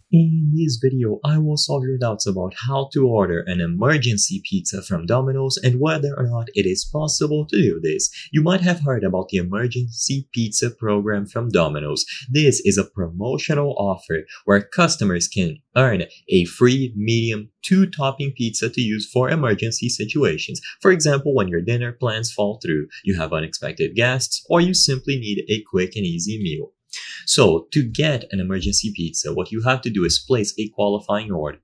In this video, I will solve your doubts about how to order an emergency pizza from Domino's and whether or not it is possible to do this. You might have heard about the emergency pizza program from Domino's. This is a promotional offer where customers can earn a free medium 2-topping pizza to use for emergency situations. For example, when your dinner plans fall through, you have unexpected guests, or you simply need a quick and easy meal. So, to get an emergency pizza, what you have to do is place a qualifying order.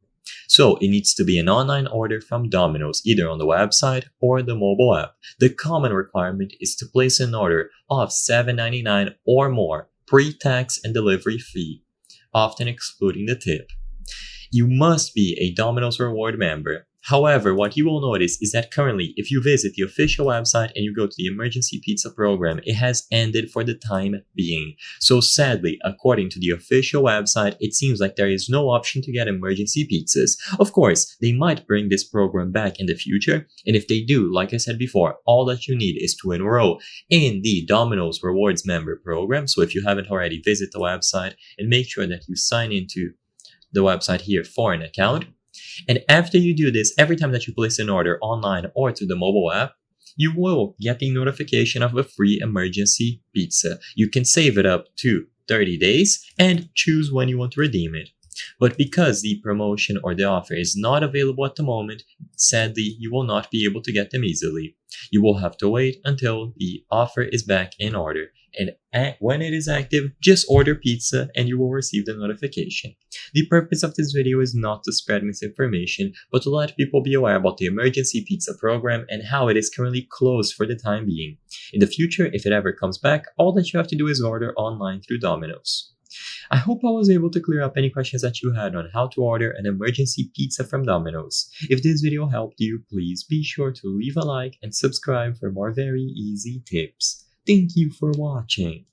So, it needs to be an online order from Domino's, either on the website or the mobile app. The common requirement is to place an order of $7.99 or more, pre-tax and delivery fee, often excluding the tip. You must be a Domino's Reward member. However, what you will notice is that currently, if you visit the official website and you go to the emergency pizza program, it has ended for the time being. So sadly, according to the official website, it seems like there is no option to get emergency pizzas. Of course, they might bring this program back in the future, and if they do, like I said before, all that you need is to enroll in the Domino's Rewards member program. So if you haven't already, visit the website and make sure that you sign into the website here for an account. And after you do this, every time that you place an order online or to the mobile app, you will get a notification of a free emergency pizza. You can save it up to 30 days and choose when you want to redeem it. But because the promotion or the offer is not available at the moment, sadly, you will not be able to get them easily. You will have to wait until the offer is back in order. And when it is active, just order pizza and you will receive the notification. The purpose of this video is not to spread misinformation, but to let people be aware about the emergency pizza program and how it is currently closed for the time being. In the future, if it ever comes back, all that you have to do is order online through Domino's. I hope I was able to clear up any questions that you had on how to order an emergency pizza from Domino's. If this video helped you, please be sure to leave a like and subscribe for more very easy tips. Thank you for watching.